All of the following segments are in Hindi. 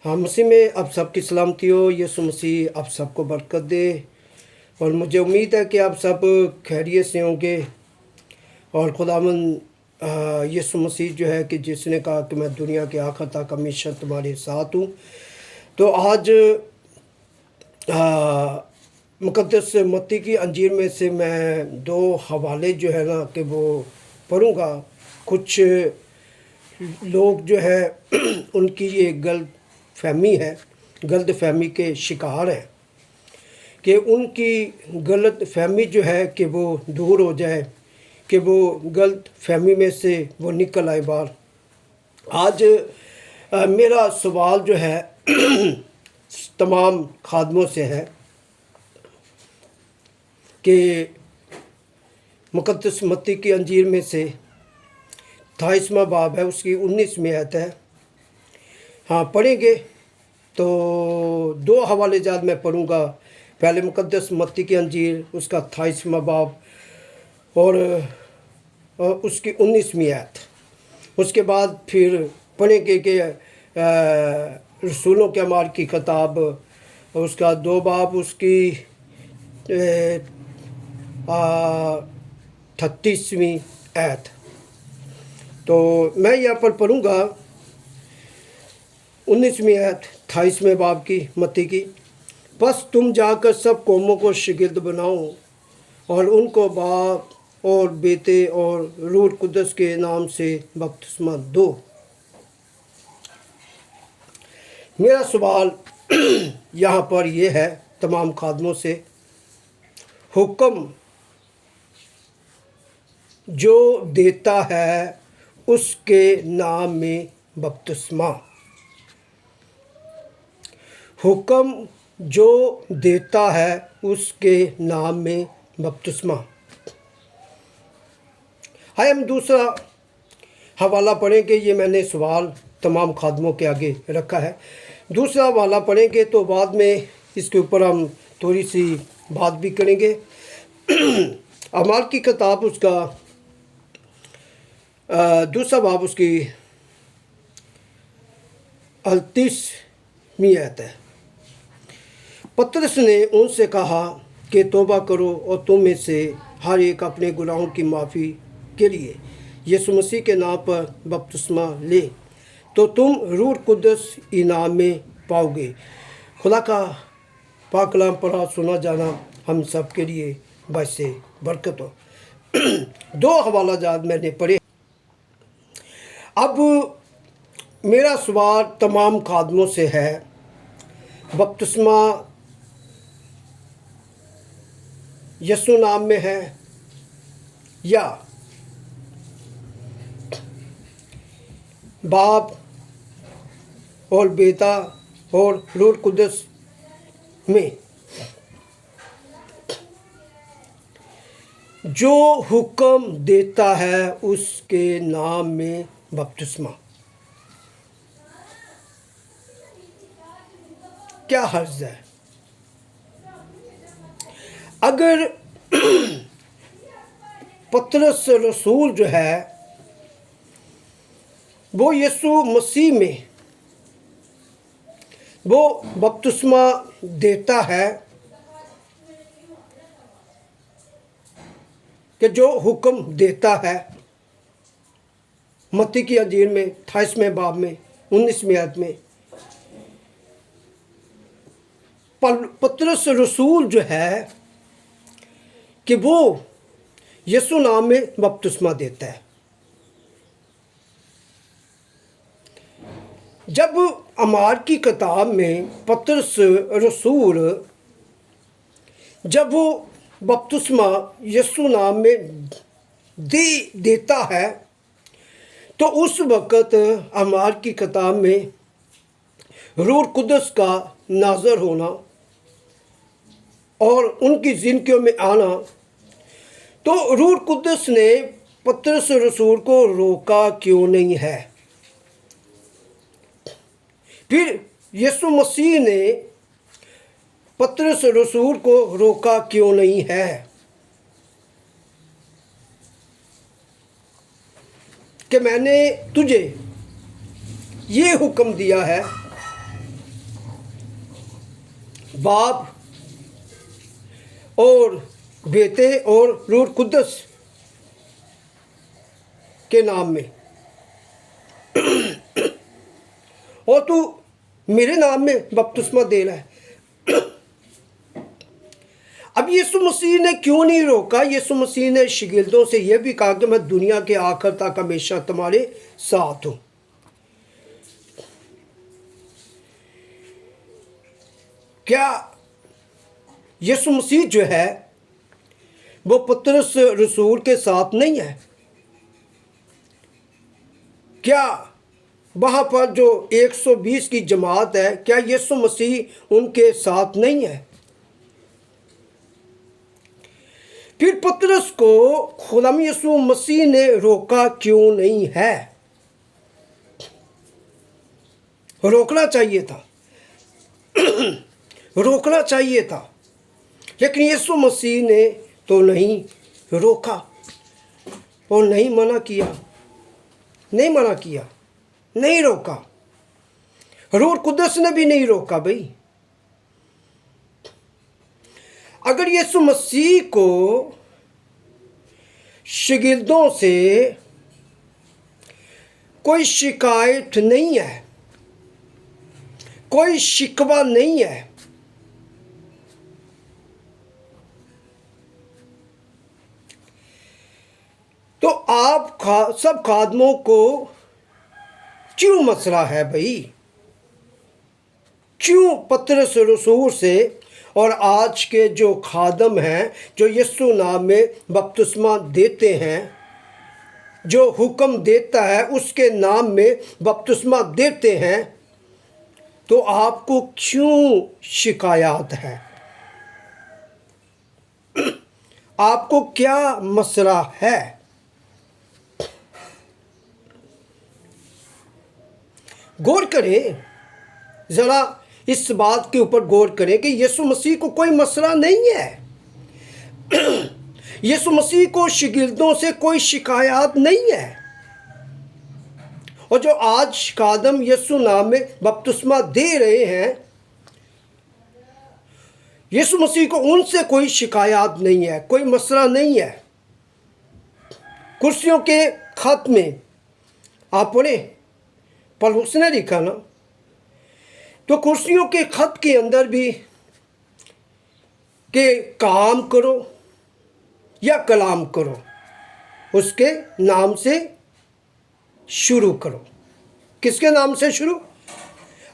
हाँ, मसीह में आप सबकी सलामती हो। यीशु मसीह आप सबको बरकत दे। और मुझे उम्मीद है कि आप सब खैरियत से होंगे। और खुदावंद यीशु मसीह जो है कि जिसने कहा कि मैं दुनिया के आखिर तक हमेशा तुम्हारे साथ हूँ। तो आज मुक़द्दस मत्ती की अंजीर में से मैं दो हवाले जो है ना कि वो पढ़ूँगा। कुछ लोग जो है उनकी ये गलत फहमी है, गलत फहमी के शिकार हैं कि उनकी गलत फहमी जो है कि वो दूर हो जाए, कि वो गलत फहमी में से वो निकल आए बाहर। आज मेरा सवाल जो है तमाम खादमों से है कि मुक़द्दस मत्ती की अंजीर में से 28वां बाब है, उसकी 19वीं आयत है। हाँ, पढ़ेंगे। तो दो हवाले जात मैं पढ़ूँगा। पहले मुक़द्दस मत्ती की अंजीर उसका 28वां बाब और उसकी 19वीं आयत। उसके बाद फिर पढ़ेंगे कि रसूलों के अमाल की किताब उसका 2 बाब उसकी 38वीं आयत। तो मैं यहाँ पर पढ़ूँगा 19वीं आयत 28वें बाब की मत्ती की। बस तुम जाकर सब कौमों को शागिर्द बनाओ और उनको बाप और बेटे और रूह कुद्दस के नाम से बपतिस्मा दो। मेरा सवाल यहाँ पर यह है तमाम खादमों से, हुक्म जो देता है उसके नाम में बपतिस्मा। हुक्म जो देता है उसके नाम में बपतिस्मा। हाय, हम दूसरा हवाला पढ़ेंगे। ये मैंने सवाल तमाम खादमों के आगे रखा है। दूसरा हवाला पढ़ेंगे तो बाद में इसके ऊपर हम थोड़ी सी बात भी करेंगे। अमाल की किताब उसका दूसरा बाब उसकी 38वीं आयत है। पतरस ने उनसे कहा कि तौबा करो और तुम में से हर एक अपने गुनाहों की माफ़ी के लिए यीशु मसीह के नाम पर बपतिस्मा ले, तो तुम रूह कुद्दस इनाम में पाओगे। खुदा का पाक कलाम पढ़ा सुना जाना हम सब के लिए बस से बरकत हो। दो हवाला जात मैंने पढ़े। अब मेरा सवाल तमाम खादमों से है, बपतिस्मा यीशु नाम में है या बाप और बेटा और रूह कुद्दस में? जो हुक्म देता है उसके नाम में बपतिस्मा। क्या हर्ज है? अगर पतरस रसूल जो है वो यीशु मसीह में वो बपतिस्मा देता है कि जो हुक्म देता है मत्ती की अंजीर में 28वें बाब में 19वीं आयत में, पतरस रसूल जो है कि वो यीशु नाम में बपतिस्मा देता है। जब अमाल की किताब में पतरस रसूल जब वो बपतिस्मा यीशु नाम में देता है तो उस वक़्त अमाल की किताब में रूह कुद्दस का नाज़र होना और उनकी ज़िंदगियों में आना, तो रूह कुद्दस ने पतरस रसूल को रोका क्यों नहीं है? फिर यीशु मसीह ने पतरस रसूल को रोका क्यों नहीं है कि मैंने तुझे ये हुक्म दिया है बाप और बेटे और रूह कुद्दस के नाम में, और तू मेरे नाम में बपतिस्मा दे रहा है। अब यीशु मसीह ने क्यों नहीं रोका? यीशु मसीह ने शागिर्दों से यह भी कहा कि मैं दुनिया के आखिर तक हमेशा तुम्हारे साथ हूं। क्या यीशु मसीह जो है वो पतरस रसूल के साथ नहीं है? क्या वहां पर जो 120 की जमात है, क्या यीशु मसीह उनके साथ नहीं है? फिर पतरस को खुदाम यीशु मसीह ने रोका क्यों नहीं है? रोकना चाहिए था, रोकना चाहिए था, लेकिन यीशु मसीह ने तो नहीं रोका और नहीं मना किया, नहीं मना किया, नहीं रोका। रूह कुद्दस ने भी नहीं रोका। भाई, अगर यीशु मसीह को शागिर्दों से कोई शिकायत नहीं है, कोई शिकवा नहीं है, तो आप सब खादमों को क्यों मसला है? भाई, क्यों पतरस रसूल से और आज के जो खादम हैं, जो यीशु नाम में बपतिस्मा देते हैं, जो हुक्म देता है उसके नाम में बपतिस्मा देते हैं, तो आपको क्यों शिकायत है? आपको क्या मसला है? गौर करें, ज़रा इस बात के ऊपर गौर करें कि यीशु मसीह को कोई मसला नहीं है। यीशु मसीह को शागिर्दों से कोई शिकायत नहीं है, और जो आज खादम यीशु नाम में बपतिस्मा दे रहे हैं, यीशु मसीह को उनसे कोई शिकायत नहीं है, कोई मसला नहीं है। कुर्सियों के खत में आप पढ़े, पौलुस ने लिखा ना, तो कुर्सियों के खत के अंदर भी कि काम करो या कलाम करो, उसके नाम से शुरू करो। किसके नाम से शुरू?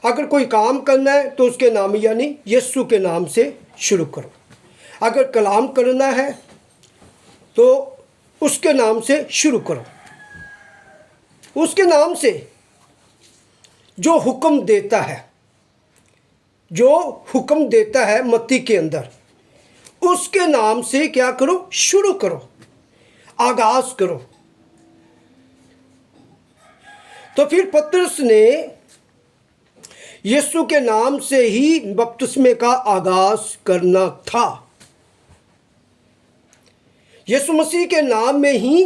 अगर कोई काम करना है तो उसके नाम यानी यीशु के नाम से शुरू करो। अगर कलाम करना है तो उसके नाम से शुरू करो, उसके नाम से जो हुक्म देता है, जो हुक्म देता है मत्ती के अंदर, उसके नाम से क्या करो? शुरू करो, आगाज करो। तो फिर पतरस ने यीशु के नाम से ही बपतिस्मे का आगाज करना था। यीशु मसीह के नाम में ही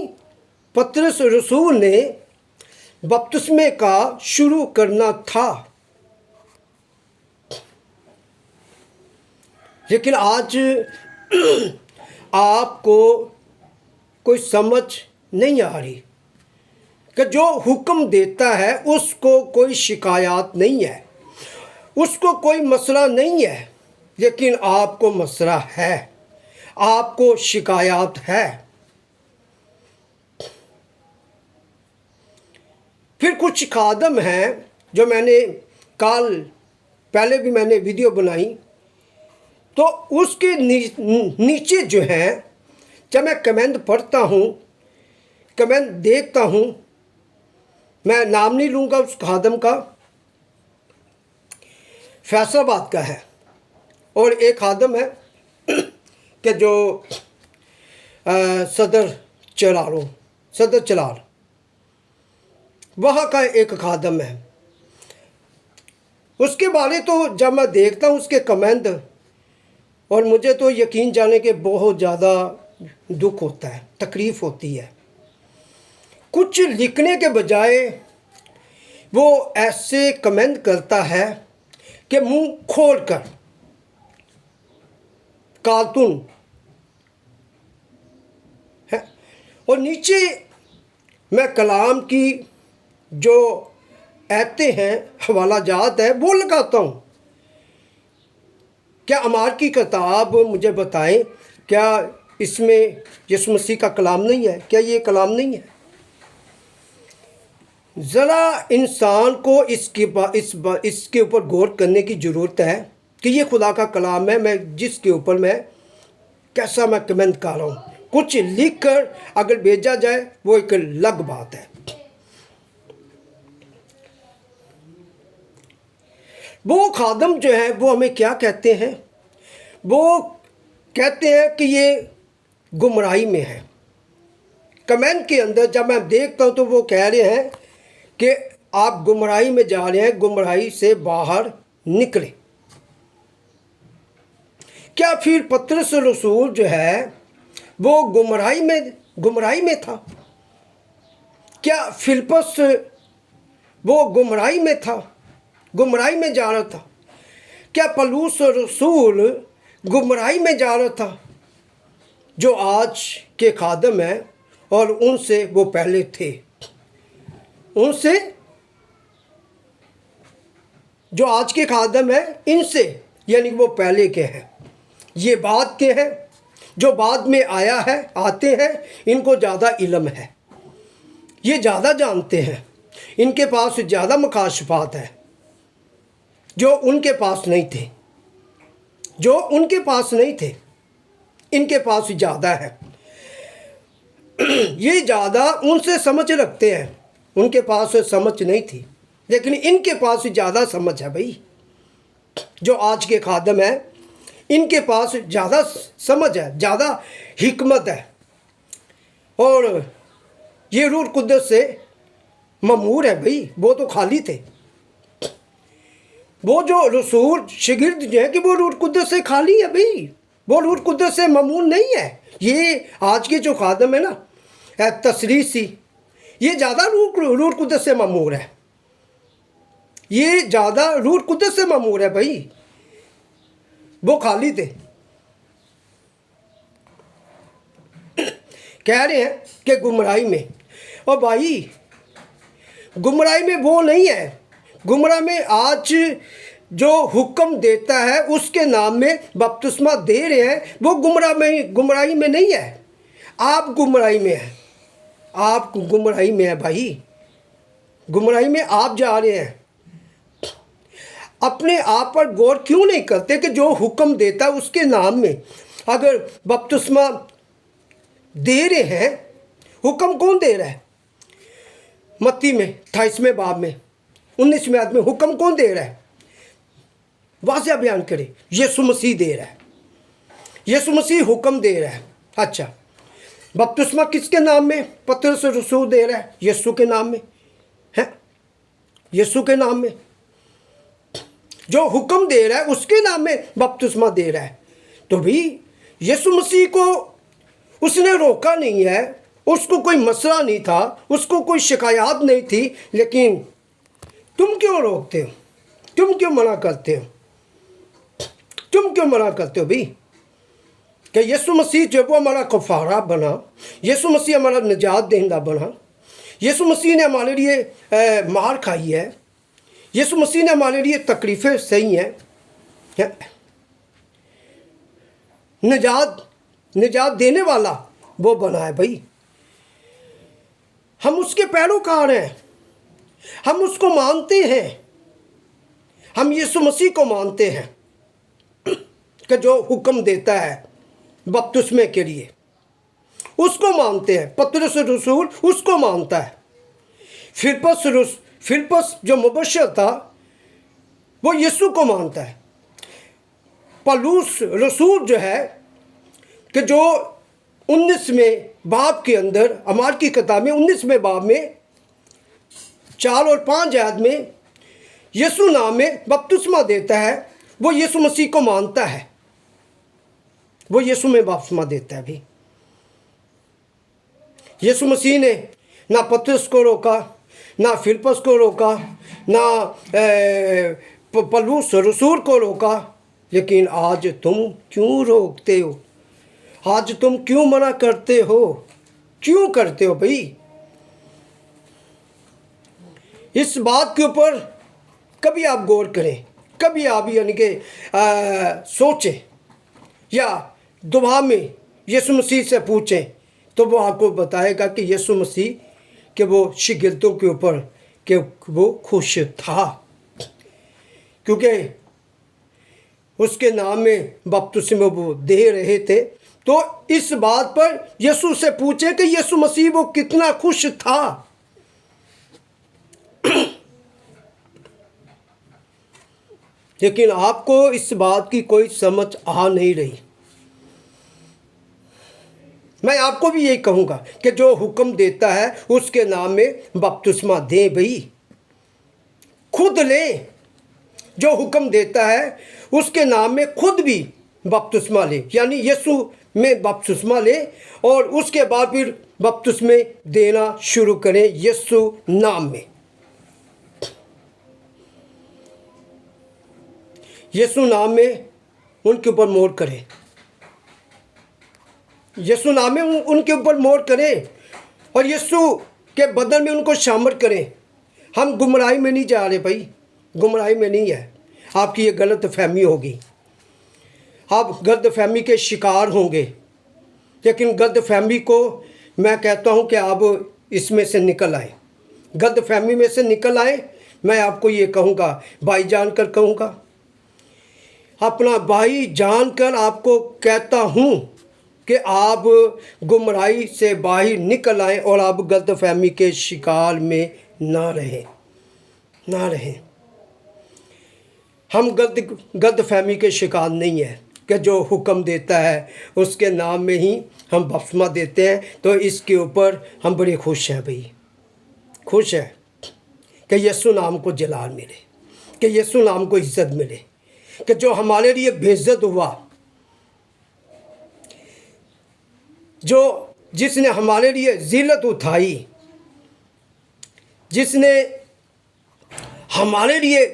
पतरस रसूल ने बपतिस्मे का शुरू करना था। लेकिन आज आपको कोई समझ नहीं आ रही कि जो हुक्म देता है उसको कोई शिकायत नहीं है, उसको कोई मसला नहीं है, लेकिन आपको मसला है, आपको शिकायत है। फिर कुछ खादम हैं जो मैंने कल पहले भी मैंने वीडियो बनाई, तो उसके नीचे जो है, जब मैं कमेंट पढ़ता हूँ, कमेंट देखता हूँ, मैं नाम नहीं लूँगा उस खादम का, फैसलाबाद का है, और एक खादम है कि जो सदर चलार वहाँ का एक खादम है। उसके बारे तो जब मैं देखता हूँ उसके कमेंट, और मुझे तो यकीन जाने के बहुत ज़्यादा दुख होता है, तकलीफ़ होती है। कुछ लिखने के बजाय वो ऐसे कमेंट करता है कि मुंह खोल कर कार्टून है। और नीचे मैं कलाम की जो आयतें हैं, हवाला जात है, वो लगाता हूँ। क्या अमार की किताब मुझे बताएं, क्या इसमें यीशु मसीह का कलाम नहीं है? क्या ये कलाम नहीं है? ज़रा इंसान को इसके ऊपर गौर करने की ज़रूरत है कि ये खुदा का कलाम है, मैं जिसके ऊपर मैं कैसा मैं कमेंट कर रहा हूँ। कुछ लिख कर अगर भेजा जाए वो एक अलग बात है। वो खादम जो है वो हमें क्या कहते हैं? वो कहते हैं कि ये गुमराही में है। कमेंट के अंदर जब मैं देखता हूँ तो वो कह रहे हैं कि आप गुमराही में जा रहे हैं, गुमराही से बाहर निकले। क्या फिर पतरस रसूल जो है वो गुमराही में था? क्या फिलिप्पस वो गुमराही में था, गुमराही में जा रहा था? क्या पौलुस रसूल गुमराही में जा रहा था? जो आज के खादम हैं और उनसे वो पहले थे, उनसे जो आज के खादम हैं इनसे, यानी वो पहले के हैं। ये बाद के हैं, जो बाद में आते हैं, इनको ज़्यादा इल्म है, ये ज़्यादा जानते हैं, इनके पास ज़्यादा मुकाशफात है जो उनके पास नहीं थे, जो उनके पास नहीं थे, इनके पास ज़्यादा है। ये ज़्यादा उनसे समझ रखते हैं, उनके पास समझ नहीं थी, लेकिन इनके पास ज़्यादा समझ है भाई। जो आज के खादम हैं इनके पास ज़्यादा समझ है, ज़्यादा हिकमत है, और ये रूह कुद्दस से ममूर है भाई। वो तो खाली थे, वो जो रसूल शिगिर्द जो है कि वो रूह कुद्दस से खाली है भाई, वो रूह कुद्दस से ममूर नहीं है। ये आज के जो खादम है ना तसरीसी, ये ज़्यादा रूह कुद्दस से ममूर है, ये ज़्यादा रूह कुद्दस से ममूर है भाई। वो खाली थे। कह रहे हैं कि गुमराही में, और भाई गुमराही में वो नहीं है। गुमराह में आज जो हुक्म देता है उसके नाम में बपतिस्मा दे रहे हैं, वो गुमराही में नहीं है। आप गुमराही में हैं, आप गुमराही में है भाई, गुमराही में आप जा रहे हैं। अपने आप पर गौर क्यों नहीं करते कि जो हुक्म देता है उसके नाम में अगर बपतिस्मा दे रहे हैं, हुक्म कौन दे रहा है? मत्ती में 28वें बाब में 19वें आयत में हुक्म कौन दे रहा है? वाज़ेह बयान करे, यीशु मसीह दे रहा है, यीशु मसीह हुक्म दे रहा है। अच्छा, बपतिस्मा किसके नाम में पतरस रसूल दे रहा है? यीशु के नाम में है, यीशु के नाम में। जो हुक्म दे रहा है उसके नाम में बपतिस्मा दे रहा है। तो भी यीशु मसीह को उसने रोका नहीं है, उसको कोई मसला नहीं था, उसको कोई शिकायत नहीं थी, लेकिन तुम क्यों रोकते हो? तुम क्यों मना करते हो? तुम क्यों मना करते हो भाई? कि यीशु मसीह जो वो हमारा कफारा बना, यीशु मसीह हमारा निजात देंदा बना, यीशु मसीह ने हमारे लिए मार खाई है, यीशु मसीह ने हमारे लिए तकलीफ़ें सही हैं, निजात देने वाला वो बना है भाई। हम उसके पैरोकार हैं, हम उसको मानते हैं, हम यीशु मसीह को मानते हैं कि जो हुक्म देता है बपतिस्मे के लिए, उसको मानते हैं। पतरस रसूल उसको मानता है। फिलिप्पस जो मुबशर था वो यीशु को मानता है। पौलुस रसूल जो है कि जो 19वें बाब के अंदर, अमार की किताब में 19वें बाब में 4 और 5 आयत में यीशु नाम में बपतिस्मा देता है, वो यीशु मसीह को मानता है, वो यीशु में बपतिस्मा देता है भी। यीशु मसीह ने ना पतरस को रोका, ना फिलिप्पस को रोका, ना पौलुस रसूल को रोका, लेकिन आज तुम क्यों रोकते हो? आज तुम क्यों मना करते हो? क्यों करते हो भाई? इस बात के ऊपर कभी आप गौर करें, कभी आप यानी कि सोचें या दुआ में यीशु मसीह से पूछें, तो वो आपको बताएगा कि यीशु मसीह के वो शिगिर्दों के ऊपर कि वो खुश था, क्योंकि उसके नाम में बपतिस्मा वो दे रहे थे। तो इस बात पर यीशु से पूछे कि यीशु मसीह वो कितना खुश था। लेकिन आपको इस बात की कोई समझ आ नहीं रही। मैं आपको भी यही कहूँगा कि जो हुक्म देता है उसके नाम में बपतिस्मा दे भाई, खुद ले। जो हुक्म देता है उसके नाम में खुद भी बपतिस्मा ले, यानी यीशु में बपतिस्मा ले और उसके बाद फिर बपतिस्मे देना शुरू करें यीशु नाम में। यीशु नाम में उनके ऊपर मोहर करें, यीशु नाम में उनके ऊपर मोहर करें और यीशु के बदल में उनको शामिल करें। हम गुमराही में नहीं जा रहे भाई, गुमराही में नहीं है। आपकी ये गलत फहमी होगी, आप गलत फहमी के शिकार होंगे। लेकिन गलत फहमी को मैं कहता हूँ कि आप इसमें से निकल आए, गलत फहमी में से निकल आए। मैं आपको ये कहूँगा, भाई जानकर कहूँगा, अपना भाई जानकर आपको कहता हूँ कि आप गुमराही से बाहर निकल आएँ और आप गलत फहमी के शिकार में ना रहें। हम गलत फहमी के शिकार नहीं हैं कि जो हुक्म देता है उसके नाम में ही हम बपतिस्मा देते हैं। तो इसके ऊपर हम बड़े खुश हैं भाई, खुश हैं कि यीशु नाम को जलाल मिले, कि यीशु नाम को इज्जत मिले, कि जो हमारे लिए बेइज्जत हुआ, जो जिसने हमारे लिए जिल्लत उठाई, जिसने हमारे लिए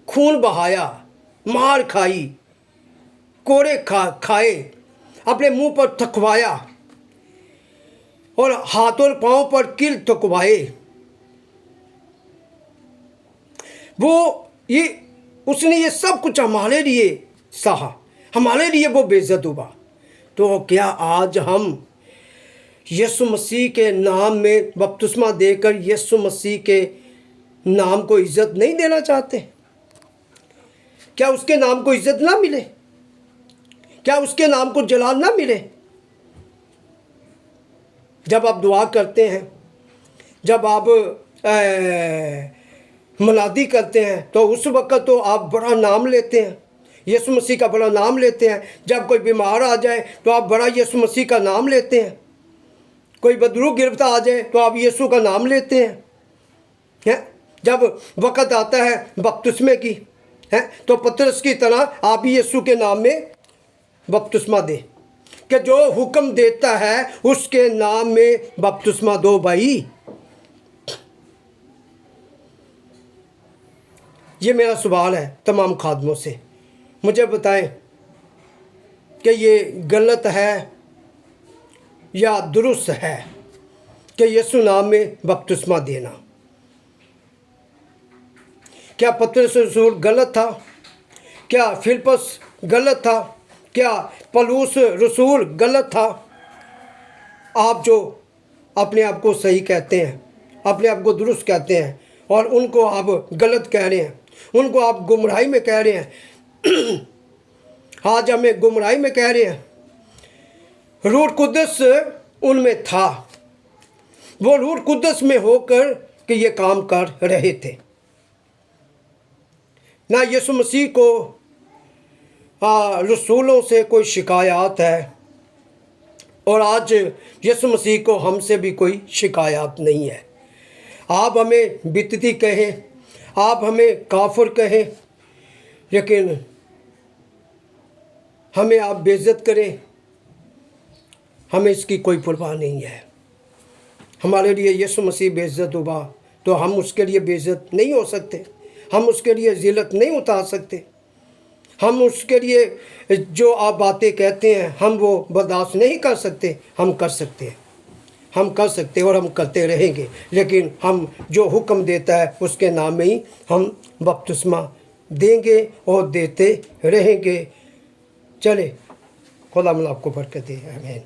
खून बहाया, मार खाई, कोड़े खाए, अपने मुंह पर थकवाया और हाथों और पांव पर कील थकवाए, उसने ये सब कुछ हमारे लिए सहा, हमारे लिए वो बेइज्जत हुआ। तो क्या आज हम यीशु मसीह के नाम में बपतिस्मा देकर यीशु मसीह के नाम को इज्जत नहीं देना चाहते? क्या उसके नाम को इज्जत ना मिले? क्या उसके नाम को जलाल ना मिले? जब आप दुआ करते हैं, जब आप मुनादी करते हैं, तो उस वक्त तो आप बड़ा नाम लेते हैं, यीशु मसीह का बड़ा नाम लेते हैं। जब कोई बीमार आ जाए तो आप बड़ा यीशु मसीह का नाम लेते हैं। कोई बदरू गिरफ्तार आ जाए तो आप यीशु का नाम लेते हैं। जब वक़्त आता है बपतिस्मे की तो पतरस की तरह आप यीशु के नाम में बपतिस्मा दें, कि जो हुक्म देता है उसके नाम में बपतिस्मा दो भाई। ये मेरा सवाल है तमाम खादमों से, मुझे बताएं कि ये गलत है या दुरुस्त है कि यीशु नाम में बपतिस्मा देना? क्या पतरस रसूल गलत था? क्या फिलिप्पस गलत था? क्या पौलुस रसूल गलत था? आप जो अपने आप को सही कहते हैं, अपने आप को दुरुस्त कहते हैं और उनको आप गलत कह रहे हैं, उनको आप गुमराही में कह रहे हैं। आज हमें गुमराही में कह रहे हैं। रूह कुद्दस उनमें था, वो रूह कुद्दस में होकर कि ये काम कर रहे थे। ना यीशु मसीह को रसूलों से कोई शिकायत है और आज यीशु मसीह को हमसे भी कोई शिकायत नहीं है। आप हमें बिदती कहें, आप हमें काफिर कहें, लेकिन हमें आप बेइज्जत करें, हमें इसकी कोई परवाह नहीं है। हमारे लिए यीशु मसीह बेइज्जत हुआ तो हम उसके लिए बेइज्जत नहीं हो सकते, हम उसके लिए जिल्लत नहीं उतार सकते। हम उसके लिए जो आप बातें कहते हैं हम वो बर्दाश्त नहीं कर सकते, हम कर सकते हैं, हम कर सकते हैं और हम करते रहेंगे। लेकिन हम जो हुक्म देता है उसके नाम में ही हम बपतिस्मा देंगे और देते रहेंगे। चले, खुदा आपको बरकत दे। आमीन।